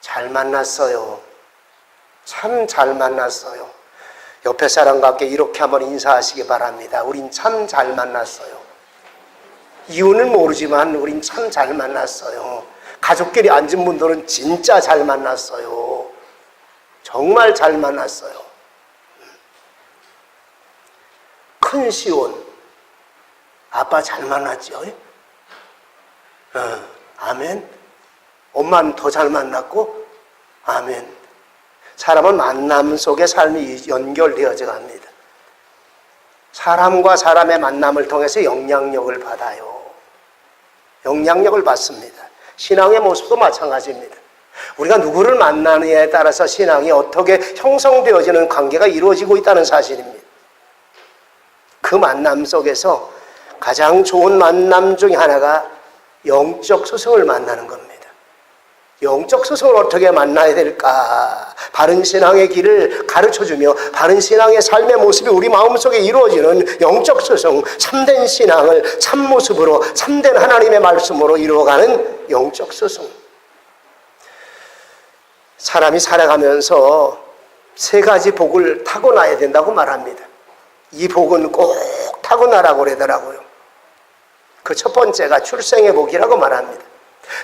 잘 만났어요. 참 잘 만났어요. 옆에 사람과 함께 이렇게 한번 인사하시기 바랍니다. 우린 참 잘 만났어요. 이유는 모르지만 우린 참 잘 만났어요. 가족끼리 앉은 분들은 진짜 잘 만났어요. 정말 잘 만났어요. 큰 시온, 아빠 잘 만났죠? 아멘. 엄마는 더 잘 만났고, 아멘. 사람은 만남 속에 삶이 연결되어져 갑니다. 사람과 사람의 만남을 통해서 영향력을 받아요. 영향력을 받습니다. 신앙의 모습도 마찬가지입니다. 우리가 누구를 만나느냐에 따라서 신앙이 어떻게 형성되어지는 관계가 이루어지고 있다는 사실입니다. 그 만남 속에서 가장 좋은 만남 중에 하나가 영적 스승을 만나는 겁니다. 영적 스승을 어떻게 만나야 될까? 바른 신앙의 길을 가르쳐주며 바른 신앙의 삶의 모습이 우리 마음속에 이루어지는 영적 스승, 참된 신앙을 참모습으로 참된 하나님의 말씀으로 이루어가는 영적 스승. 사람이 살아가면서 세 가지 복을 타고나야 된다고 말합니다. 이 복은 꼭 타고나라고 그러더라고요. 그 첫 번째가 출생의 복이라고 말합니다.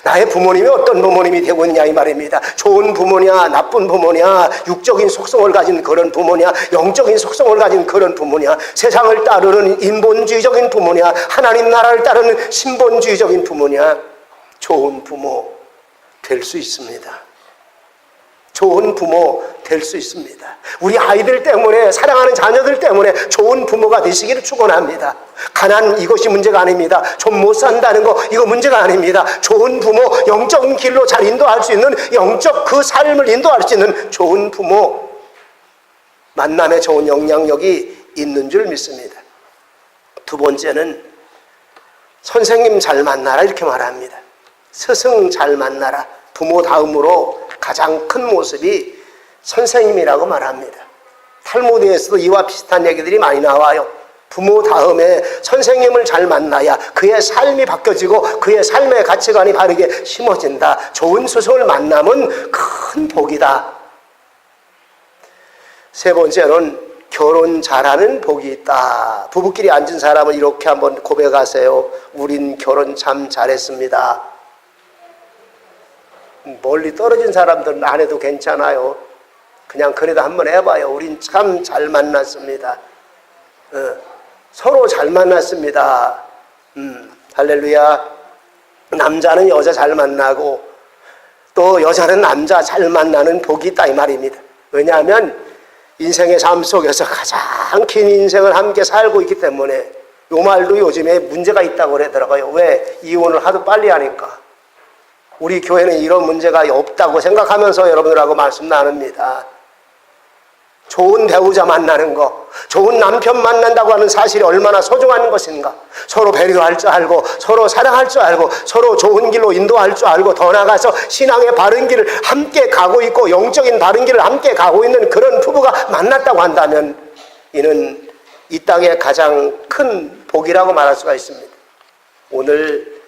나의 부모님이 어떤 부모님이 되고 있냐 이 말입니다. 좋은 부모냐, 나쁜 부모냐, 육적인 속성을 가진 그런 부모냐, 영적인 속성을 가진 그런 부모냐, 세상을 따르는 인본주의적인 부모냐, 하나님 나라를 따르는 신본주의적인 부모냐. 좋은 부모 될 수 있습니다. 좋은 부모 될 수 있습니다. 우리 아이들 때문에, 사랑하는 자녀들 때문에 좋은 부모가 되시기를 축원합니다. 가난 이것이 문제가 아닙니다. 좀 못 산다는 거 이거 문제가 아닙니다. 좋은 부모, 영적인 길로 잘 인도할 수 있는, 영적 그 삶을 인도할 수 있는 좋은 부모, 만남에 좋은 영향력이 있는 줄 믿습니다. 두 번째는 선생님 잘 만나라 이렇게 말합니다. 스승 잘 만나라. 부모 다음으로 가장 큰 모습이 선생님이라고 말합니다. 탈무드에서도 이와 비슷한 얘기들이 많이 나와요. 부모 다음에 선생님을 잘 만나야 그의 삶이 바뀌어지고 그의 삶의 가치관이 바르게 심어진다. 좋은 스승을 만나면 큰 복이다. 세 번째는 결혼 잘하는 복이 있다. 부부끼리 앉은 사람은 이렇게 한번 고백하세요. 우린 결혼 참 잘했습니다. 멀리 떨어진 사람들은 안 해도 괜찮아요. 그냥 그래도 한번 해봐요. 우린 참 잘 만났습니다. 서로 잘 만났습니다. 할렐루야. 남자는 여자 잘 만나고 또 여자는 남자 잘 만나는 복이 있다 이 말입니다. 왜냐하면 인생의 삶 속에서 가장 긴 인생을 함께 살고 있기 때문에. 이 말도 요즘에 문제가 있다고 그러더라고요. 왜? 이혼을 하도 빨리 하니까. 우리 교회는 이런 문제가 없다고 생각하면서 여러분들하고 말씀 나눕니다. 좋은 배우자 만나는 거, 좋은 남편 만난다고 하는 사실이 얼마나 소중한 것인가. 서로 배려할 줄 알고, 서로 사랑할 줄 알고, 서로 좋은 길로 인도할 줄 알고, 더 나아가서 신앙의 바른 길을 함께 가고 있고 영적인 바른 길을 함께 가고 있는 그런 부부가 만났다고 한다면 이는 이 땅의 가장 큰 복이라고 말할 수가 있습니다. 오늘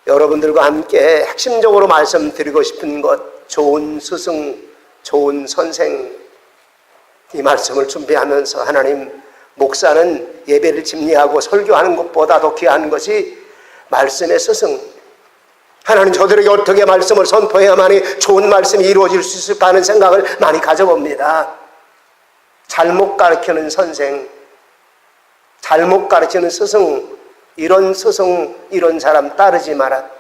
여러분들과 함께 핵심적으로 말씀드리고 싶은 것, 좋은 스승, 좋은 선생, 이 말씀을 준비하면서 하나님, 목사는 예배를 집리하고 설교하는 것보다 더 귀한 것이 말씀의 스승. 하나님, 저들에게 어떻게 말씀을 선포해야만이 좋은 말씀이 이루어질 수 있을까 하는 생각을 많이 가져봅니다. 잘못 가르치는 선생, 잘못 가르치는 스승, 이런 스승, 이런 사람 따르지 마라.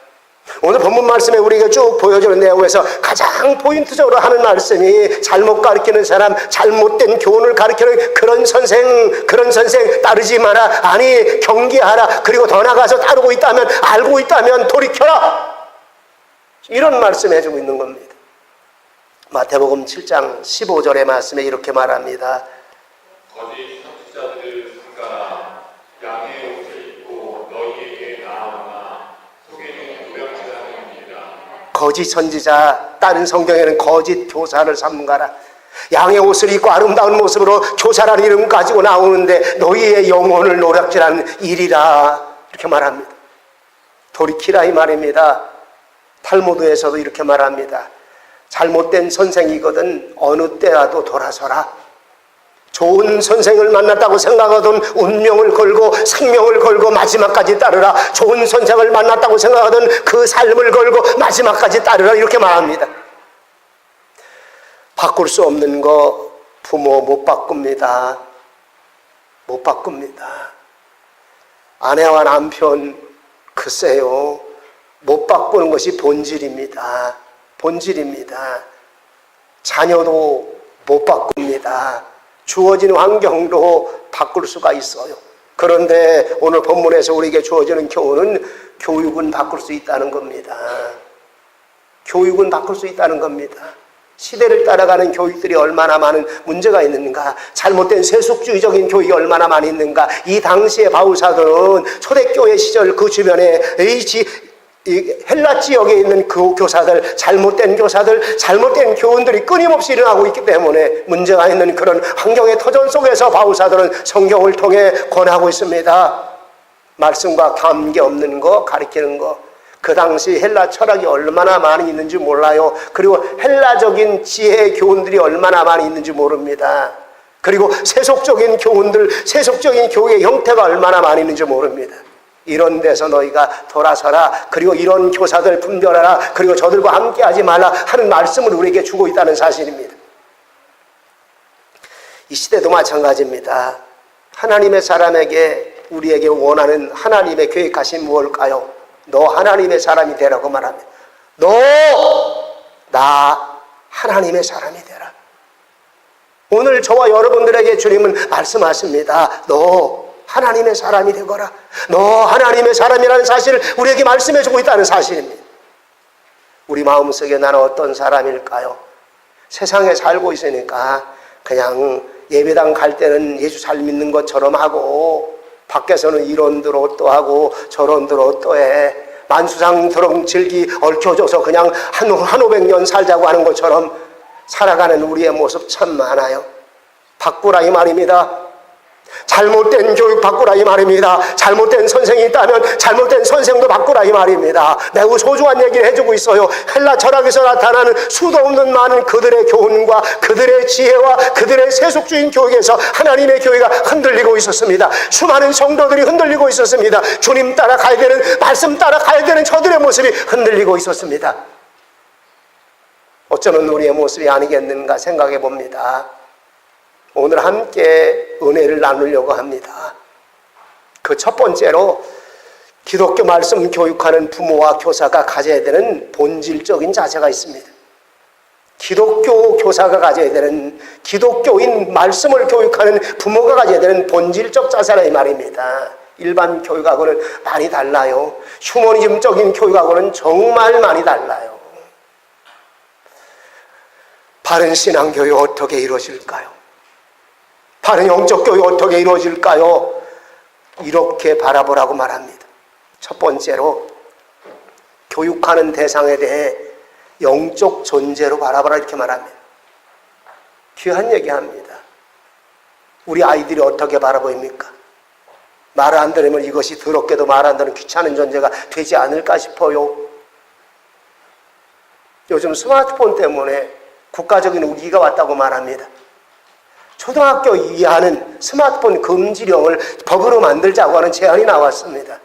오늘 본문 말씀에 우리에게 쭉 보여주는 내용에서 가장 포인트적으로 하는 말씀이 잘못 가르치는 사람, 잘못된 교훈을 가르치는 그런 선생 따르지 마라. 아니, 경계하라. 그리고 더 나가서 따르고 있다면, 알고 있다면 돌이켜라. 이런 말씀 해주고 있는 겁니다. 마태복음 7장 15절의 말씀에 이렇게 말합니다. 거짓 선지자들을 삼가라. 양의 옷을 입고 너희에게 나아오나 속에는 노략질하느니라. 거짓 선지자, 다른 성경에는 거짓 교사를 삼가라. 양의 옷을 입고 아름다운 모습으로 교사라는 이름 가지고 나오는데 너희의 영혼을 노략질하는 일이라, 이렇게 말합니다. 돌이키라 이 말입니다. 탈무드에서도 이렇게 말합니다. 잘못된 선생이거든 어느 때라도 돌아서라. 좋은 선생을 만났다고 생각하던 운명을 걸고 생명을 걸고 마지막까지 따르라. 좋은 선생을 만났다고 생각하던 그 삶을 걸고 마지막까지 따르라. 이렇게 말합니다. 바꿀 수 없는 거 부모 못 바꿉니다. 못 바꿉니다. 아내와 남편 글쎄요, 못 바꾸는 것이 본질입니다. 본질입니다. 자녀도 못 바꿉니다. 주어진 환경도 바꿀 수가 있어요. 그런데 오늘 본문에서 우리에게 주어지는 교훈은 교육은 바꿀 수 있다는 겁니다. 교육은 바꿀 수 있다는 겁니다. 시대를 따라가는 교육들이 얼마나 많은 문제가 있는가, 잘못된 세속주의적인 교육이 얼마나 많이 있는가. 이 당시의 바울사들은 초대교회 시절 그 주변에 헬라 지역에 있는 그 교사들, 잘못된 교사들, 잘못된 교훈들이 끊임없이 일어나고 있기 때문에 문제가 있는 그런 환경의 터전 속에서 바울사들은 성경을 통해 권하고 있습니다. 말씀과 관계없는 거 가리키는 거. 그 당시 헬라 철학이 얼마나 많이 있는지 몰라요. 그리고 헬라적인 지혜의 교훈들이 얼마나 많이 있는지 모릅니다. 그리고 세속적인 교훈들, 세속적인 교육의 형태가 얼마나 많이 있는지 모릅니다. 이런 데서 너희가 돌아서라. 그리고 이런 교사들 분별하라. 그리고 저들과 함께하지 말라 하는 말씀을 우리에게 주고 있다는 사실입니다. 이 시대도 마찬가지입니다. 하나님의 사람에게 우리에게 원하는 하나님의 계획하신 무엇일까요? 너 하나님의 사람이 되라고 말합니다. 나 하나님의 사람이 되라. 오늘 저와 여러분들에게 주님은 말씀하십니다. 너 하나님의 사람이 되거라. 너 하나님의 사람이라는 사실을 우리에게 말씀해주고 있다는 사실입니다. 우리 마음속에 나는 어떤 사람일까요? 세상에 살고 있으니까 그냥 예배당 갈 때는 예수 잘 믿는 것처럼 하고, 밖에서는 이런대로 또 하고 저런대로 또 해. 만수상처럼 즐기 얽혀져서 그냥 한 500년 살자고 하는 것처럼 살아가는 우리의 모습 참 많아요. 바꾸라 이 말입니다. 잘못된 교육 바꾸라 이 말입니다. 잘못된 선생이 있다면 잘못된 선생도 바꾸라 이 말입니다. 매우 소중한 얘기를 해주고 있어요. 헬라 철학에서 나타나는 수도 없는 많은 그들의 교훈과 그들의 지혜와 그들의 세속주의 교육에서 하나님의 교회가 흔들리고 있었습니다. 수많은 성도들이 흔들리고 있었습니다. 주님 따라 가야 되는, 말씀 따라 가야 되는 저들의 모습이 흔들리고 있었습니다. 어쩌면 우리의 모습이 아니겠는가 생각해 봅니다. 오늘 함께 은혜를 나누려고 합니다. 그 첫 번째로 기독교 말씀 교육하는 부모와 교사가 가져야 되는 본질적인 자세가 있습니다. 기독교 교사가 가져야 되는, 기독교인 말씀을 교육하는 부모가 가져야 되는 본질적 자세라 이 말입니다. 일반 교육하고는 많이 달라요. 휴머니즘적인 교육하고는 정말 많이 달라요. 바른 신앙교육 어떻게 이루어질까요? 바른 영적 교육 어떻게 이루어질까요? 이렇게 바라보라고 말합니다. 첫 번째로 교육하는 대상에 대해 영적 존재로 바라보라 이렇게 말합니다. 귀한 얘기합니다. 우리 아이들이 어떻게 바라보입니까? 말을 안 들으면 이것이 더럽게도 말 안 듣는 귀찮은 존재가 되지 않을까 싶어요. 요즘 스마트폰 때문에 국가적인 위기가 왔다고 말합니다. 초등학교 이하는 스마트폰 금지령을 법으로 만들자고 하는 제안이 나왔습니다.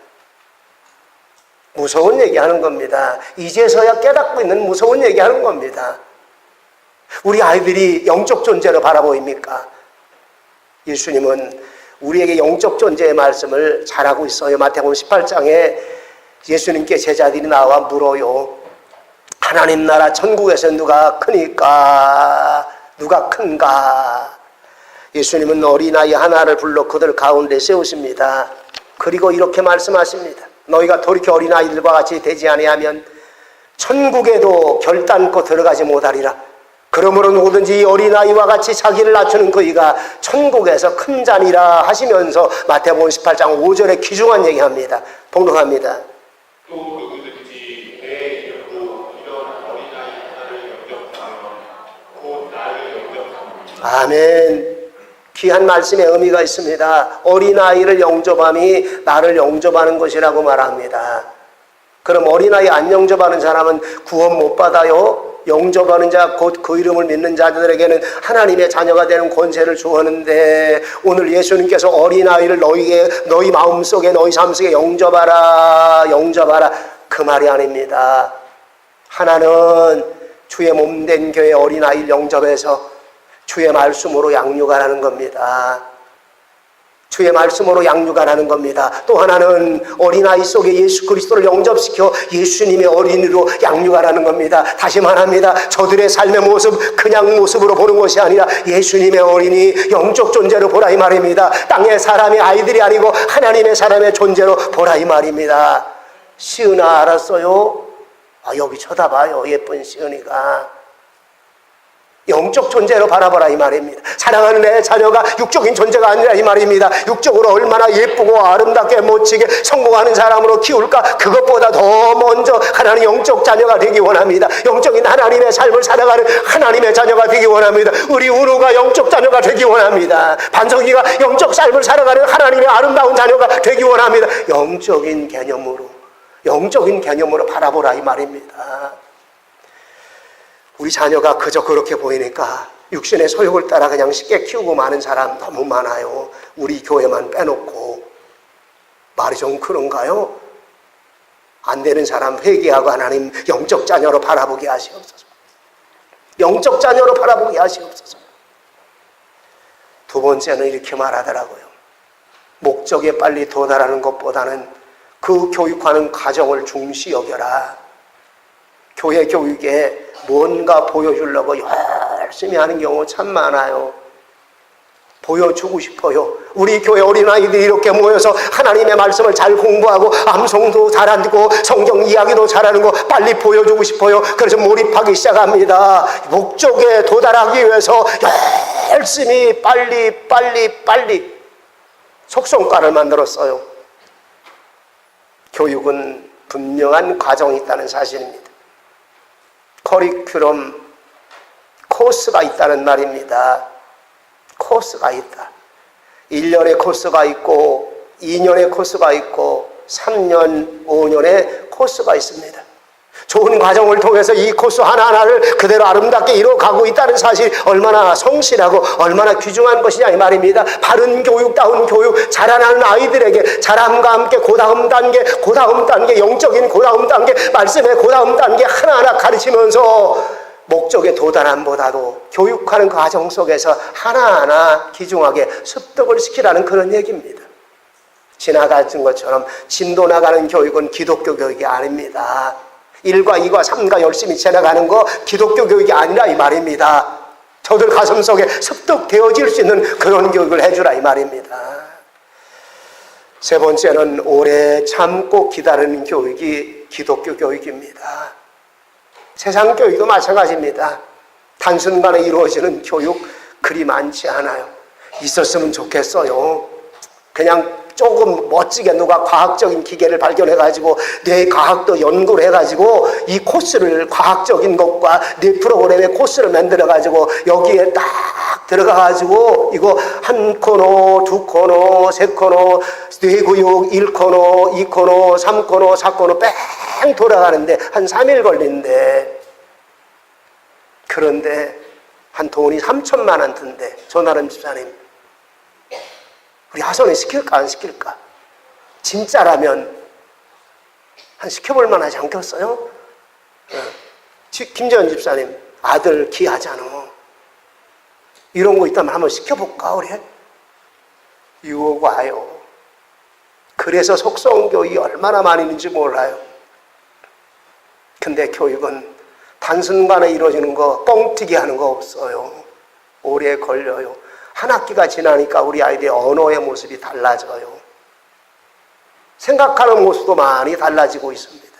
무서운 얘기하는 겁니다. 이제서야 깨닫고 있는 무서운 얘기하는 겁니다. 우리 아이들이 영적 존재로 바라보입니까? 예수님은 우리에게 영적 존재의 말씀을 잘하고 있어요. 마태복음 18장에 예수님께 제자들이 나와 물어요. 하나님 나라 천국에서 누가 크니까? 누가 큰가? 예수님은 어린아이 하나를 불러 그들 가운데 세우십니다. 그리고 이렇게 말씀하십니다. 너희가 돌이켜 어린아이들과 같이 되지 아니하면 천국에도 결단코 들어가지 못하리라. 그러므로 누구든지 이 어린아이와 같이 자기를 낮추는 그이가 천국에서 큰 자니라 하시면서 마태복음 18장 5절에 귀중한 얘기합니다. 봉독합니다. 또 누구든지 내 이름으로 이런 어린아이 하나를 영접하면 곧 나를 영접하느니라. 아멘. 귀한 말씀의 의미가 있습니다. 어린아이를 영접함이 나를 영접하는 것이라고 말합니다. 그럼 어린아이 안 영접하는 사람은 구원 못 받아요? 영접하는 자 곧 그 이름을 믿는 자들에게는 하나님의 자녀가 되는 권세를 주었는데 오늘 예수님께서 어린아이를 너희 마음속에 너희 삶 속에 영접하라 그 말이 아닙니다. 하나는 주의 몸된 교회 어린아이를 영접해서 주의 말씀으로 양육하라는 겁니다. 주의 말씀으로 양육하라는 겁니다. 또 하나는 어린아이 속에 예수 그리스도를 영접시켜 예수님의 어린이로 양육하라는 겁니다. 다시 말합니다. 저들의 삶의 모습 그냥 모습으로 보는 것이 아니라 예수님의 어린이 영적 존재로 보라 이 말입니다. 땅의 사람의 아이들이 아니고 하나님의 사람의 존재로 보라 이 말입니다. 시은아 알았어요? 여기 쳐다봐요. 예쁜 시은이가. 영적 존재로 바라보라 이 말입니다. 사랑하는 내 자녀가 육적인 존재가 아니라 이 말입니다. 육적으로 얼마나 예쁘고 아름답게 멋지게 성공하는 사람으로 키울까? 그것보다 더 먼저 하나님 영적 자녀가 되기 원합니다. 영적인 하나님의 삶을 살아가는 하나님의 자녀가 되기 원합니다. 우리 은우가 영적 자녀가 되기 원합니다. 반석이가 영적 삶을 살아가는 하나님의 아름다운 자녀가 되기 원합니다. 영적인 개념으로 바라보라 이 말입니다. 우리 자녀가 그저 그렇게 보이니까 육신의 소욕을 따라 그냥 쉽게 키우고 마는 사람 너무 많아요. 우리 교회만 빼놓고. 말이 좀 그런가요? 안 되는 사람 회개하고 하나님 영적 자녀로 바라보게 하시옵소서. 영적 자녀로 바라보게 하시옵소서. 두 번째는 이렇게 말하더라고요. 목적에 빨리 도달하는 것보다는 그 교육하는 과정을 중시 여겨라. 교회 교육에 뭔가 보여주려고 열심히 하는 경우 참 많아요. 보여주고 싶어요. 우리 교회 어린아이들이 이렇게 모여서 하나님의 말씀을 잘 공부하고 암송도 잘하고 성경 이야기도 잘하는 거 빨리 보여주고 싶어요. 그래서 몰입하기 시작합니다. 목적에 도달하기 위해서 열심히 빨리 속성과를 만들었어요. 교육은 분명한 과정이 있다는 사실입니다. 커리큘럼, 코스가 있다는 말입니다. 코스가 있다. 1년의 코스가 있고 2년의 코스가 있고 3년, 5년의 코스가 있습니다. 좋은 과정을 통해서 이 코스 하나하나를 그대로 아름답게 이뤄가고 있다는 사실이 얼마나 성실하고 얼마나 귀중한 것이냐 이 말입니다. 바른 교육다운 교육, 자라나는 아이들에게 자람과 함께 그 다음 단계, 영적인 그 다음 단계, 말씀의 그 다음 단계 하나하나 가르치면서 목적에 도달함보다도 교육하는 과정 속에서 하나하나 귀중하게 습득을 시키라는 그런 얘기입니다. 지나가는 것처럼 진도 나가는 교육은 기독교 교육이 아닙니다. 1과 2과 3과 열심히 지나가는 거 기독교 교육이 아니라 이 말입니다. 저들 가슴 속에 습득되어질 수 있는 그런 교육을 해주라 이 말입니다. 세 번째는 오래 참고 기다리는 교육이 기독교 교육입니다. 세상 교육도 마찬가지입니다. 단순간에 이루어지는 교육 그리 많지 않아요. 있었으면 좋겠어요. 그냥 조금 멋지게 누가 과학적인 기계를 발견해가지고 뇌 과학도 연구를 해가지고 이 코스를 과학적인 것과 뇌 프로그램의 코스를 만들어가지고 여기에 딱 들어가가지고 이거 한 코너, 두 코너, 세 코너, 뇌교육 1코너, 2코너, 3코너, 4코너 뺑 돌아가는데 한 3일 걸린대. 그런데 한 돈이 3천만 원 든대. 조나름 집사님. 우리 하선에 시킬까 안 시킬까? 진짜라면 한 시켜볼 만하지 않겠어요? 김재현 집사님 아들 귀하잖아. 이런 거 있다면 한번 시켜볼까 우리? 유혹 와요. 그래서 속성교육이 얼마나 많이 있는지 몰라요. 근데 교육은 단순간에 이루어지는 거 뻥튀기 하는 거 없어요. 오래 걸려요. 한 학기가 지나니까 우리 아이들의 언어의 모습이 달라져요. 생각하는 모습도 많이 달라지고 있습니다.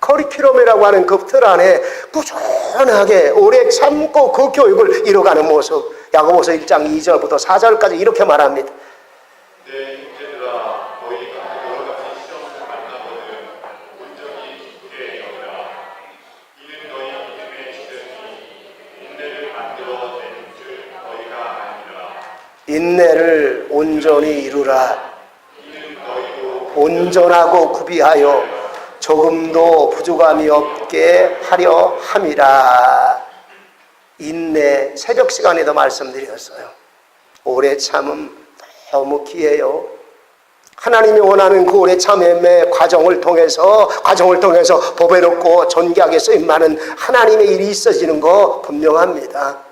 커리큘럼이라고 하는 그 틀 안에 꾸준하게 오래 참고 그 교육을 이뤄가는 모습. 야고보서 1장 2절부터 4절까지 이렇게 말합니다. 내 형제들아 너희가 여러가지 시험을 만나거든 온전히 기쁘게 여기라. 이는 너희 믿음의 시련이 인내를 만들어내는 줄 너희가 아니라. 인내를 온전히 이루라. 온전하고 구비하여 조금도 부족함이 함께 하려 함이라. 인내, 새벽 시간에도 말씀드렸어요. 오래 참음 너무 귀해요. 하나님이 원하는 그 오래 참음의 과정을 통해서 보배롭고 존귀하게 쓰임많은 하나님의 일이 있어지는 거 분명합니다.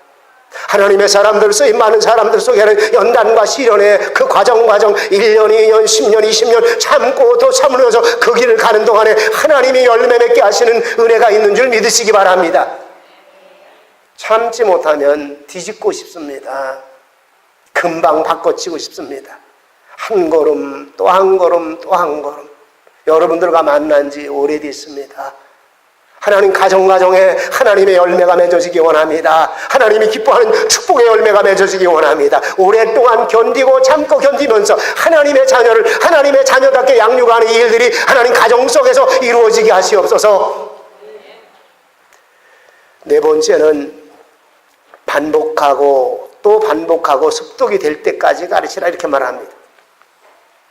하나님의 사람들, 쓰임많은 사람들 속에는 연단과 시련의 그 과정 1년, 2년, 10년, 20년 참고 또 참으면서 그 길을 가는 동안에 하나님이 열매 맺게 하시는 은혜가 있는 줄 믿으시기 바랍니다. 참지 못하면 뒤집고 싶습니다. 금방 바꿔치고 싶습니다. 한 걸음 또 한 걸음 또 한 걸음. 여러분들과 만난 지 오래됐습니다. 하나님 가정에 하나님의 열매가 맺어지기 원합니다. 하나님이 기뻐하는 축복의 열매가 맺어지기 원합니다. 오랫동안 견디고 참고 견디면서 하나님의 자녀를 하나님의 자녀답게 양육하는 이 일들이 하나님 가정 속에서 이루어지게 하시옵소서. 네 번째는 반복하고 또 반복하고 습득이 될 때까지 가르치라, 이렇게 말합니다.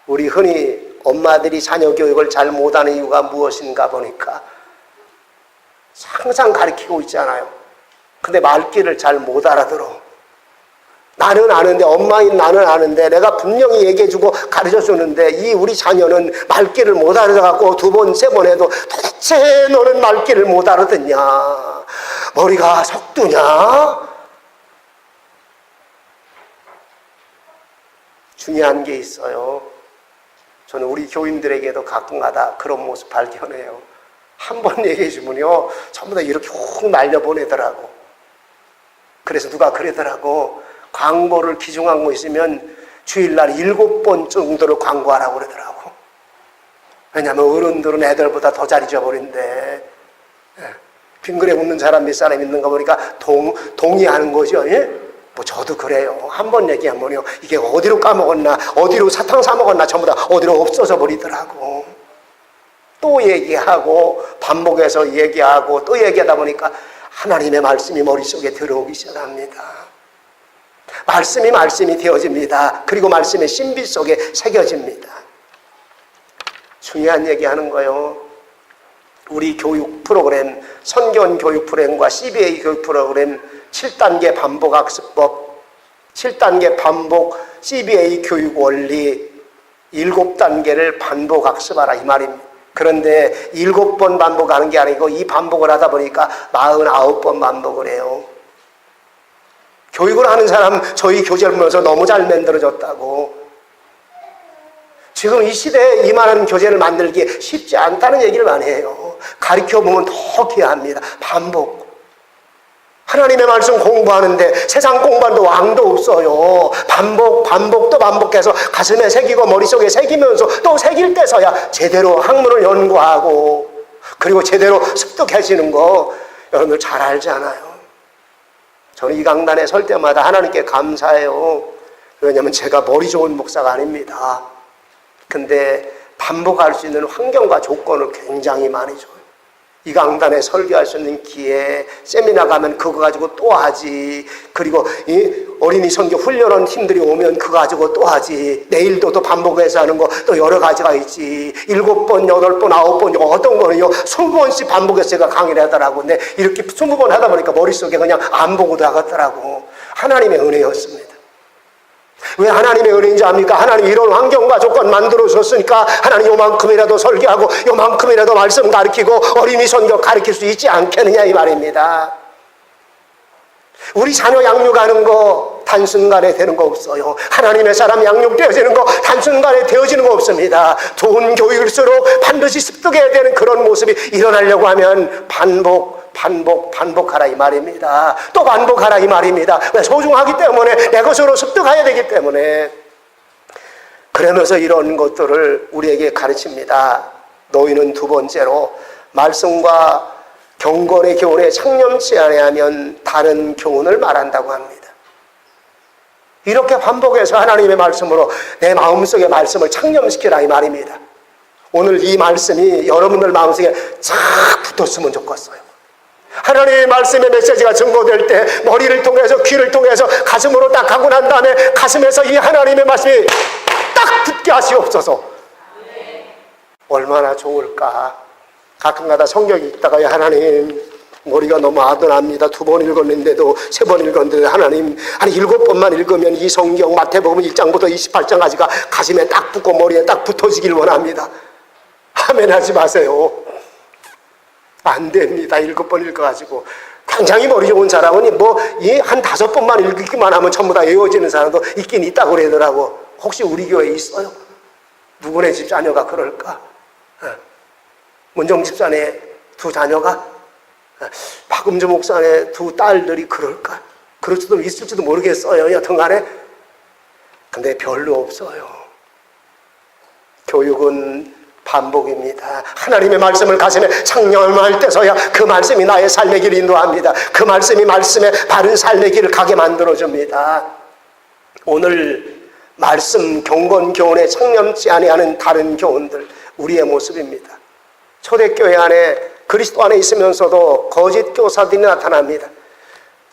우리 흔히 엄마들이 자녀 교육을 잘 못하는 이유가 무엇인가 보니까 항상 가르치고 있잖아요. 근데 말귀를 잘 못 알아들어. 나는 아는데, 엄마인 나는 아는데 내가 분명히 얘기해주고 가르쳐주는데 이 우리 자녀는 말귀를 못 알아듣고 두 번, 세 번 해도 도대체 너는 말귀를 못 알아듣냐? 머리가 석두냐? 중요한 게 있어요. 저는 우리 교인들에게도 가끔가다 그런 모습 발견해요. 한 번 얘기해 주면요, 전부 다 이렇게 훅 날려보내더라고. 그래서 누가 그러더라고. 광고를 기중한 거 있으면 주일날 7번 정도로 광고하라고 그러더라고. 왜냐하면 어른들은 애들보다 더 잘 잊어버린대. 빙그레 웃는 사람 몇 사람 있는가 보니까 동의하는 거죠. 예? 뭐 저도 그래요. 한 번 얘기하면요, 이게 어디로 까먹었나, 어디로 사탕 사 먹었나 전부 다 어디로 없어져 버리더라고. 또 얘기하고 반복해서 얘기하고 또 얘기하다 보니까 하나님의 말씀이 머릿속에 들어오기 시작합니다. 말씀이 되어집니다. 그리고 말씀의 신비 속에 새겨집니다. 중요한 얘기하는 거예요. 우리 교육 프로그램, 선견 교육 프로그램과 CBA 교육 프로그램 7단계 반복 학습법, 7단계 반복 CBA 교육 원리 7단계를 반복 학습하라, 이 말입니다. 그런데 7번 반복하는 게 아니고 이 반복을 하다 보니까 49번 반복을 해요. 교육을 하는 사람 저희 교재를 보면서 너무 잘 만들어졌다고. 지금 이 시대에 이만한 교재를 만들기 쉽지 않다는 얘기를 많이 해요. 가르쳐보면 더 귀합니다. 반복. 하나님의 말씀 공부하는데 세상 공부하는데 왕도 없어요. 반복도 반복해서 가슴에 새기고 머릿속에 새기면서 또 새길 때서야 제대로 학문을 연구하고 그리고 제대로 습득해지는 거 여러분들 잘 알잖아요. 저는 이 강단에 설 때마다 하나님께 감사해요. 왜냐하면 제가 머리 좋은 목사가 아닙니다. 근데 반복할 수 있는 환경과 조건을 굉장히 많이 줘요. 이 강단에 설교할 수 있는 기회, 세미나 가면 그거 가지고 또 하지. 그리고 이 어린이 선교 훈련원 팀들이 오면 그거 가지고 또 하지. 내일도 또 반복해서 하는 거 또 여러 가지가 있지. 7번, 8번, 9번, 어떤 거는요 20번씩 반복해서 제가 강의를 하더라고. 근데 이렇게 20번 하다 보니까 머릿속에 그냥 안 보고도 하겠더라고. 하나님의 은혜였습니다. 왜 하나님의 은혜인지 압니까? 하나님이 이런 환경과 조건 만들어줬으니까 하나님 요만큼이라도 설교하고 요만큼이라도 말씀 가르치고 어린이 선교 가르칠 수 있지 않겠느냐, 이 말입니다. 우리 자녀 양육하는 거 단순간에 되는 거 없어요. 하나님의 사람 양육되어지는 거 단순간에 되어지는 거 없습니다. 좋은 교육일수록 반드시 습득해야 되는 그런 모습이 일어나려고 하면 반복하라, 이 말입니다. 또 반복하라, 이 말입니다. 왜? 소중하기 때문에, 내 것으로 습득해야 되기 때문에. 그러면서 이런 것들을 우리에게 가르칩니다. 너희는 두 번째로 말씀과 경건의 교훈에 창념치 아니하면 다른 교훈을 말한다고 합니다. 이렇게 반복해서 하나님의 말씀으로 내 마음속의 말씀을 창념시키라, 이 말입니다. 오늘 이 말씀이 여러분들 마음속에 쫙 붙었으면 좋겠어요. 하나님의 말씀의 메시지가 증거될 때 머리를 통해서 귀를 통해서 가슴으로 딱 하고 난 다음에 가슴에서 이 하나님의 말씀이 딱 붙게 하시옵소서. 얼마나 좋을까. 가끔가다 성경 읽다가 하나님 머리가 너무 아둔합니다. 2번 읽었는데도 3번 읽었는데도 하나님 한 7번만 읽으면 이 성경 마태복음 1장부터 28장까지가 가슴에 딱 붙고 머리에 딱 붙어지길 원합니다. 아멘 하지 마세요. 안 됩니다. 7번 읽어가지고 굉장히 머리 좋은 사람은 한 5번만 읽기만 하면 전부 다 외워지는 사람도 있긴 있다고 그러더라고. 혹시 우리 교회에 있어요? 누구네 집 자녀가 그럴까? 문정 집사네 2 자녀가, 박음주 목사네 2 딸들이 그럴까? 그럴 수도 있을지도 모르겠어요. 여튼간에. 근데 별로 없어요. 교육은 반복입니다. 하나님의 말씀을 가슴에 창념할 때서야 그 말씀이 나의 삶의 길을 인도합니다. 그 말씀이 말씀의 바른 삶의 길을 가게 만들어줍니다. 오늘 말씀 경건 교훈에 창념치 아니하는 다른 교훈들, 우리의 모습입니다. 초대교회 안에 그리스도 안에 있으면서도 거짓 교사들이 나타납니다.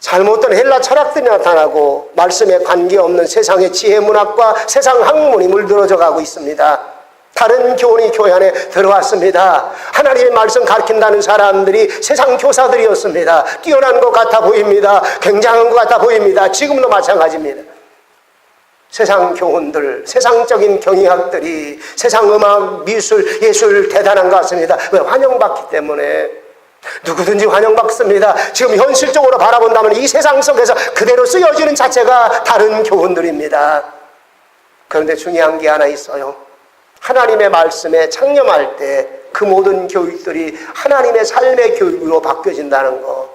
잘못된 헬라 철학들이 나타나고 말씀에 관계없는 세상의 지혜 문학과 세상 학문이 물들어져 가고 있습니다. 다른 교훈이 교회 안에 들어왔습니다. 하나님의 말씀 가르친다는 사람들이 세상 교사들이었습니다. 뛰어난 것 같아 보입니다. 굉장한 것 같아 보입니다. 지금도 마찬가지입니다. 세상 교훈들, 세상적인 경의학들이 세상 음악, 미술, 예술 대단한 것 같습니다. 왜? 환영받기 때문에. 누구든지 환영받습니다. 지금 현실적으로 바라본다면 이 세상 속에서 그대로 쓰여지는 자체가 다른 교훈들입니다. 그런데 중요한 게 하나 있어요. 하나님의 말씀에 창념할 때 그 모든 교육들이 하나님의 삶의 교육으로 바뀌어진다는 거.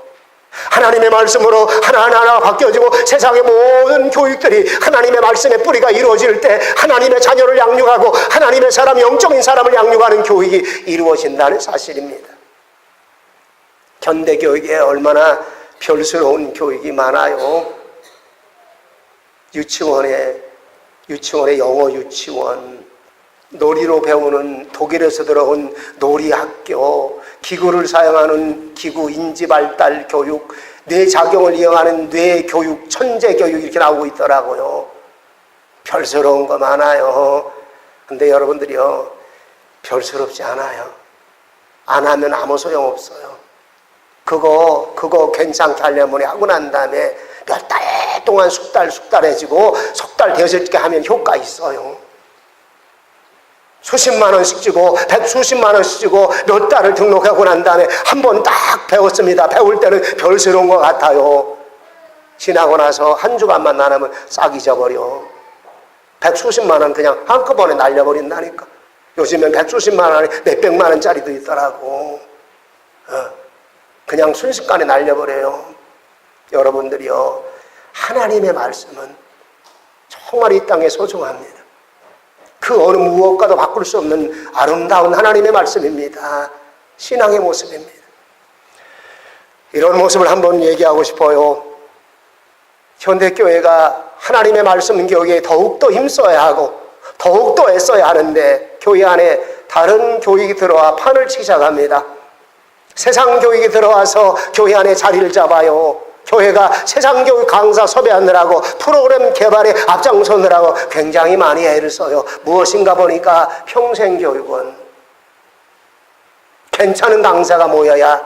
하나님의 말씀으로 하나하나 바뀌어지고 세상의 모든 교육들이 하나님의 말씀의 뿌리가 이루어질 때 하나님의 자녀를 양육하고 하나님의 사람, 영적인 사람을 양육하는 교육이 이루어진다는 사실입니다. 현대교육에 얼마나 별스러운 교육이 많아요. 유치원에 영어 유치원, 놀이로 배우는 독일에서 들어온 놀이학교, 기구를 사용하는 기구 인지발달 교육, 뇌작용을 이용하는 뇌교육, 천재교육 이렇게 나오고 있더라고요. 별스러운 거 많아요. 근데 여러분들이요, 별스럽지 않아요. 안 하면 아무 소용없어요. 그거 괜찮게 하려면 하고 난 다음에 몇 달 동안 숙달해지고 석 달 되었을 때 하면 효과 있어요. 수십만 원씩 주고 백수십만 원씩 주고 몇 달을 등록하고 난 다음에 한 번 딱 배웠습니다. 배울 때는 별스러운 것 같아요. 지나고 나서 한 주간만 나누면 싹 잊어버려. 백수십만 원 그냥 한꺼번에 날려버린다니까. 요즘엔 백수십만 원이 몇백만 원짜리도 있더라고. 그냥 순식간에 날려버려요. 여러분들이요, 하나님의 말씀은 정말 이 땅에 소중합니다. 그 어느 무엇과도 바꿀 수 없는 아름다운 하나님의 말씀입니다. 신앙의 모습입니다. 이런 모습을 한번 얘기하고 싶어요. 현대교회가 하나님의 말씀 교육에 더욱더 힘써야 하고 더욱더 애써야 하는데 교회 안에 다른 교육이 들어와 판을 치기 시작합니다. 세상 교육이 들어와서 교회 안에 자리를 잡아요. 교회가 세상 교육 강사 섭외하느라고 프로그램 개발에 앞장서느라고 굉장히 많이 애를 써요. 무엇인가 보니까 평생교육원, 괜찮은 강사가 모여야,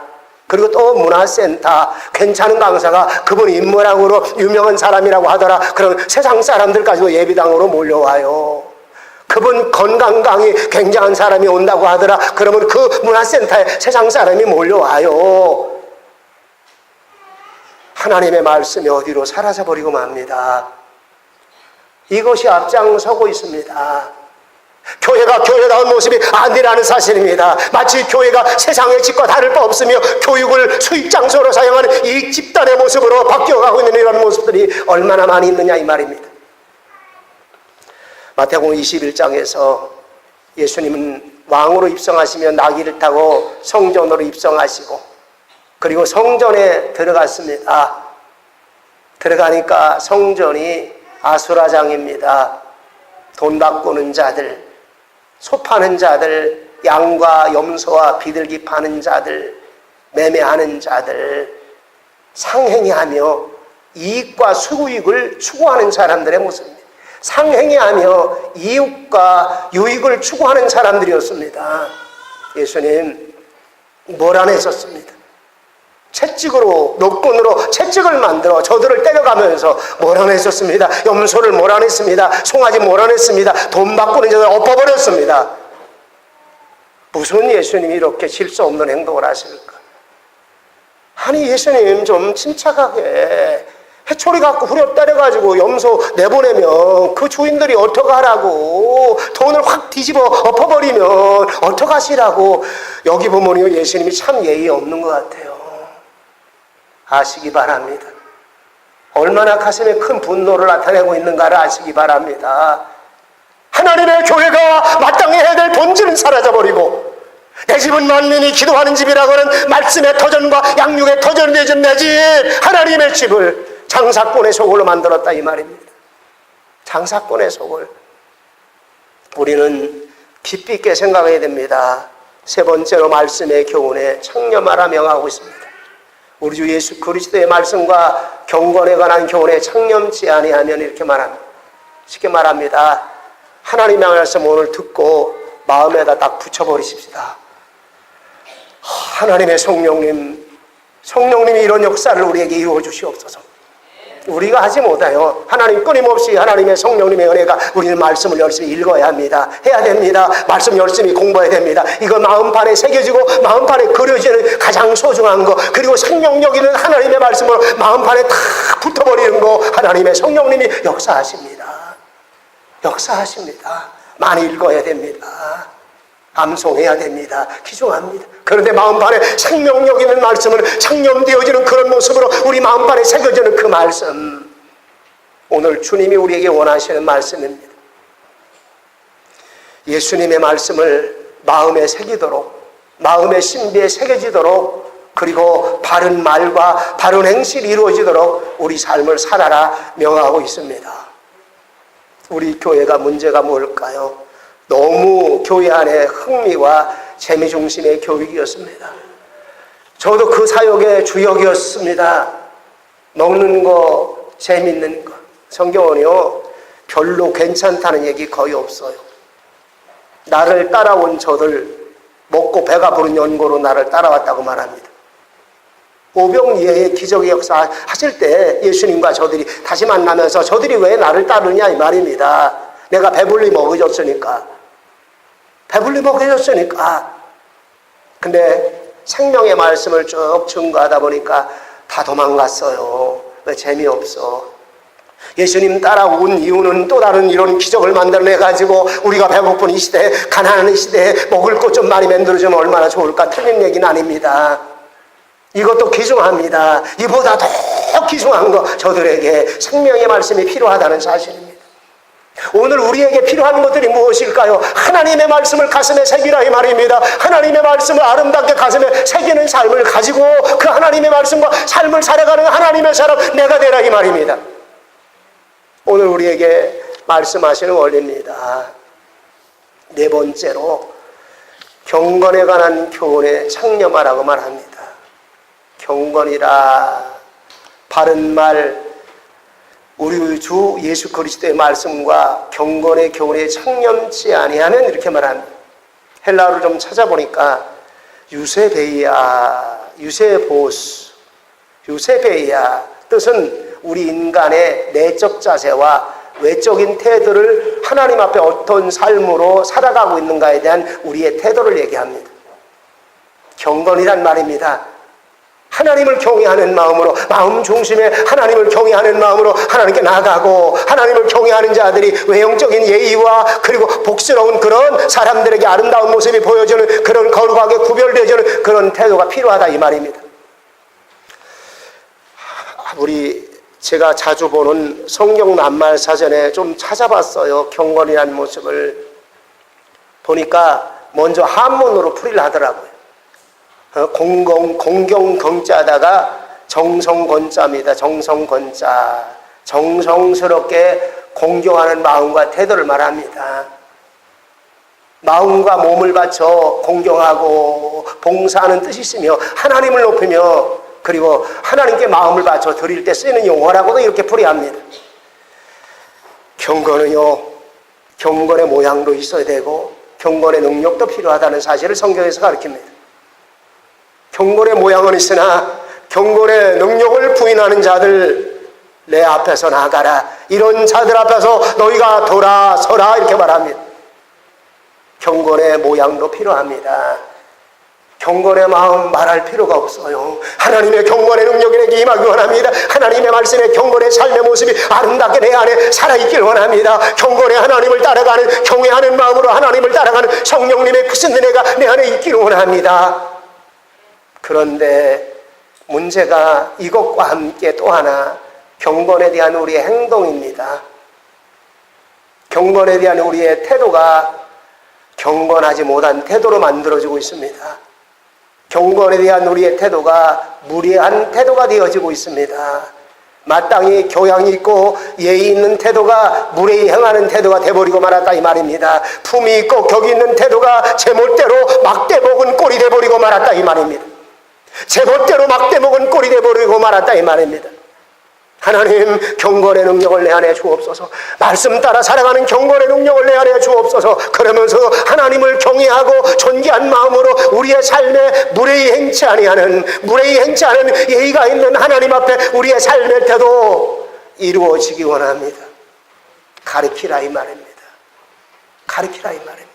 그리고 또 문화센터, 괜찮은 강사가 그분 인문학으로 유명한 사람이라고 하더라. 그럼 세상 사람들까지도 예비당으로 몰려와요. 그분 건강 강의 굉장한 사람이 온다고 하더라. 그러면 그 문화센터에 세상 사람이 몰려와요. 하나님의 말씀이 어디로 사라져버리고 맙니다. 이것이 앞장서고 있습니다. 교회가 교회다운 모습이 아니라는 사실입니다. 마치 교회가 세상의 집과 다를 바 없으며 교육을 수익장소로 사용하는 이 집단의 모습으로 바뀌어가고 있는 이런 모습들이 얼마나 많이 있느냐 이 말입니다. 마태복음 21장에서 예수님은 왕으로 입성하시며 나귀를 타고 성전으로 입성하시고 그리고 성전에 들어갔습니다. 들어가니까 성전이 아수라장입니다. 돈 바꾸는 자들, 소 파는 자들, 양과 염소와 비둘기 파는 자들, 매매하는 자들, 상행하며 이익과 수익을 추구하는 사람들의 모습입니다. 상행하며 이익과 유익을 추구하는 사람들이었습니다. 예수님 몰아냈었습니다. 채찍으로, 노끈으로 채찍을 만들어 저들을 때려가면서 몰아냈었습니다. 염소를 몰아냈습니다. 송아지 몰아냈습니다. 돈 바꾸는 저들 엎어버렸습니다. 무슨 예수님이 이렇게 질서 없는 행동을 하실까? 아니, 예수님 좀 침착하게 해초리 갖고 후려 때려가지고 염소 내보내면 그 주인들이 어떡하라고, 돈을 확 뒤집어 엎어버리면 어떡하시라고. 여기 보면요, 예수님이 참 예의 없는 것 같아요. 아시기 바랍니다. 얼마나 가슴에 큰 분노를 나타내고 있는가를 아시기 바랍니다. 하나님의 교회가 마땅히 해야 될 본질은 사라져버리고, 내 집은 만민이 기도하는 집이라고는 말씀의 터전과 양육의 터전이 되진 내 집, 하나님의 집을 장사꾼의 소굴로 만들었다 이 말입니다. 장사꾼의 소굴. 우리는 깊이 있게 생각해야 됩니다. 세 번째로 말씀의 교훈에 창념하라 명하고 있습니다. 우리 주 예수 그리스도의 말씀과 경건에 관한 교훈에 창념치 아니하면 이렇게 말합니다. 쉽게 말합니다. 하나님의 말씀 오늘 듣고 마음에다 딱 붙여버리십시다. 하나님의 성령님이 이런 역사를 우리에게 이루어 주시옵소서. 우리가 하지 못해요. 하나님 끊임없이 하나님의 성령님의 은혜가 우리는 말씀을 열심히 읽어야 합니다. 해야 됩니다. 말씀 열심히 공부해야 됩니다. 이거 마음판에 새겨지고 마음판에 그려지는 가장 소중한 거, 그리고 생명력 있는 하나님의 말씀으로 마음판에 탁 붙어버리는 거, 하나님의 성령님이 역사하십니다. 역사하십니다. 많이 읽어야 됩니다. 암송해야 됩니다. 기중합니다. 그런데 마음판에 생명력 있는 말씀은 창념되어지는 그런 모습으로 우리 마음판에 새겨지는 그 말씀, 오늘 주님이 우리에게 원하시는 말씀입니다. 예수님의 말씀을 마음에 새기도록, 마음의 신비에 새겨지도록, 그리고 바른 말과 바른 행실이 이루어지도록 우리 삶을 살아라 명하고 있습니다. 우리 교회가 문제가 뭘까요? 너무 교회 안에 흥미와 재미 중심의 교육이었습니다. 저도 그 사역의 주역이었습니다. 먹는 거, 재밌는 거. 성경은요, 별로 괜찮다는 얘기 거의 없어요. 나를 따라온 저들, 먹고 배가 부른 연고로 나를 따라왔다고 말합니다. 오병이어의 기적의 역사 하실 때 예수님과 저들이 다시 만나면서 저들이 왜 나를 따르냐 이 말입니다. 내가 배불리 먹여줬으니까. 배불리 먹여줬으니까. 근데 생명의 말씀을 쭉 증거하다 보니까 다 도망갔어요. 왜? 재미없어. 예수님 따라온 이유는 또 다른 이런 기적을 만들어내가지고 우리가 배고픈 이 시대에, 가난한 이 시대에 먹을 것 좀 많이 만들어주면 얼마나 좋을까. 틀린 얘기는 아닙니다. 이것도 귀중합니다. 이보다 더 귀중한 거, 저들에게 생명의 말씀이 필요하다는 사실입니다. 오늘 우리에게 필요한 것들이 무엇일까요? 하나님의 말씀을 가슴에 새기라 이 말입니다. 하나님의 말씀을 아름답게 가슴에 새기는 삶을 가지고 그 하나님의 말씀과 삶을 살아가는 하나님의 사람 내가 되라 이 말입니다. 오늘 우리에게 말씀하시는 원리입니다. 네 번째로 경건에 관한 교훈에 창념하라고 말합니다. 경건이라, 바른 말, 우리 주 예수 그리스도의 말씀과 경건의 교훈에 창념치 아니하면 이렇게 말합니다. 헬라어를 좀 찾아보니까 유세베이아, 유세보스, 유세베이아 뜻은 우리 인간의 내적 자세와 외적인 태도를 하나님 앞에 어떤 삶으로 살아가고 있는가에 대한 우리의 태도를 얘기합니다. 경건이란 말입니다. 하나님을 경외하는 마음으로, 마음 중심에 하나님을 경외하는 마음으로 하나님께 나아가고, 하나님을 경외하는 자들이 외형적인 예의와 그리고 복스러운 그런 사람들에게 아름다운 모습이 보여주는 그런 거룩하게 구별되어지는 그런 태도가 필요하다 이 말입니다. 제가 자주 보는 성경 낱말 사전에 좀 찾아봤어요. 경건이라는 모습을 보니까 먼저 한문으로 풀이를 하더라고요. 공경건자다가 정성건자입니다. 정성건자. 정성스럽게 공경하는 마음과 태도를 말합니다. 마음과 몸을 바쳐 공경하고 봉사하는 뜻이 있으며 하나님을 높이며 그리고 하나님께 마음을 바쳐 드릴 때 쓰이는 용어라고도 이렇게 풀이합니다. 경건은요, 경건의 모양도 있어야 되고 경건의 능력도 필요하다는 사실을 성경에서 가르칩니다. 경건의 모양은 있으나 경건의 능력을 부인하는 자들 내 앞에서 나가라. 이런 자들 앞에서 너희가 돌아서라 이렇게 말합니다. 경건의 모양도 필요합니다. 경건의 마음 말할 필요가 없어요. 하나님의 경건의 능력이 내게 임하기 원합니다. 하나님의 말씀의 경건의 삶의 모습이 아름답게 내 안에 살아있길 원합니다. 경건의 하나님을 따라가는 경외하는 마음으로 하나님을 따라가는 성령님의 그 은혜가 내 안에 있기를 원합니다. 그런데 문제가 이것과 함께 또 하나 경건에 대한 우리의 행동입니다. 경건에 대한 우리의 태도가 경건하지 못한 태도로 만들어지고 있습니다. 경건에 대한 우리의 태도가 무례한 태도가 되어지고 있습니다. 마땅히 교양이 있고 예의 있는 태도가 무례히 행하는 태도가 돼버리고 말았다 이 말입니다. 품이 있고 격이 있는 태도가 제멋대로 막대 먹은 꼴이 돼버리고 말았다 이 말입니다. 제멋대로 막대 먹은 꼴이 돼버리고 말았다 이 말입니다. 하나님 경건의 능력을 내 안에 주옵소서. 말씀 따라 살아가는 경건의 능력을 내 안에 주옵소서. 그러면서 하나님을 경외하고 존귀한 마음으로 우리의 삶에 무례히 행치 아니하는 예의가 있는 하나님 앞에 우리의 삶의 태도 이루어지기 원합니다. 가르치라 이 말입니다. 가르치라 이 말입니다.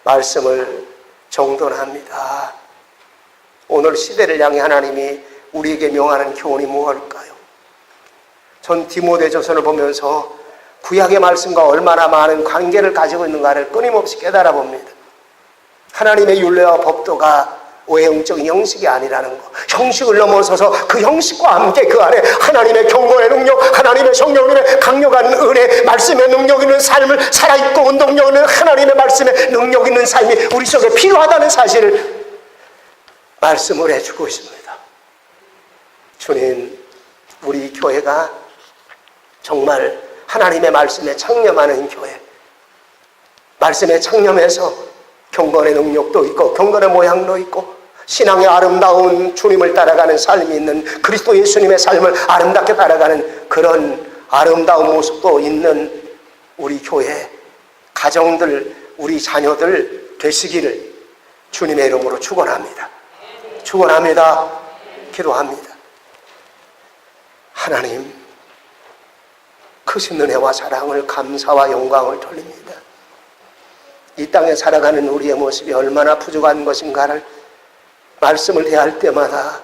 말씀을 정돈합니다. 오늘 시대를 향해 하나님이 우리에게 명하는 교훈이 무엇일까요? 전 디모데전서를 보면서 구약의 말씀과 얼마나 많은 관계를 가지고 있는가를 끊임없이 깨달아 봅니다. 하나님의 율례와 법도가 외형적인 형식이 아니라는 것, 형식을 넘어서서 그 형식과 함께 그 안에 하나님의 경건의 능력, 하나님의 성령님의 강력한 은혜, 말씀의 능력 있는 삶을 살아있고 운동력 있는 하나님의 말씀의 능력 있는 삶이 우리 속에 필요하다는 사실을 말씀을 해주고 있습니다. 주님, 우리 교회가 정말 하나님의 말씀에 창념하는 교회, 말씀에 창념해서 경건의 능력도 있고 경건의 모양도 있고 신앙의 아름다운 주님을 따라가는 삶이 있는 그리스도 예수님의 삶을 아름답게 따라가는 그런 아름다운 모습도 있는 우리 교회 가정들, 우리 자녀들 되시기를 주님의 이름으로 축원합니다. 축원합니다. 기도합니다. 하나님, 크신 은혜와 사랑을 감사와 영광을 돌립니다. 이 땅에 살아가는 우리의 모습이 얼마나 부족한 것인가를 말씀을 대할 때마다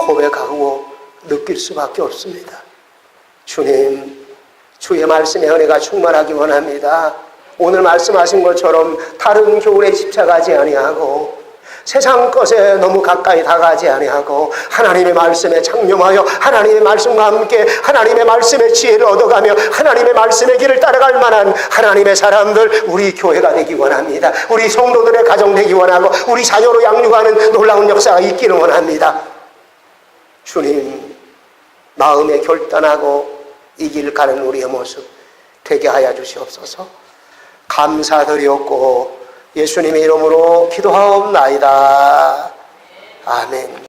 고백하고 느낄 수밖에 없습니다. 주님, 주의 말씀의 은혜가 충만하기 원합니다. 오늘 말씀하신 것처럼 다른 교훈에 집착하지 아니하고 세상 것에 너무 가까이 다가가지 아니하고 하나님의 말씀에 창념하여 하나님의 말씀과 함께 하나님의 말씀의 지혜를 얻어가며 하나님의 말씀의 길을 따라갈 만한 하나님의 사람들, 우리 교회가 되기 원합니다. 우리 성도들의 가정 되기 원하고 우리 자녀로 양육하는 놀라운 역사가 있기를 원합니다. 주님, 마음에 결단하고 이 길을 가는 우리의 모습 되게 하여 주시옵소서. 감사드렸고 예수님의 이름으로 기도하옵나이다. 아멘.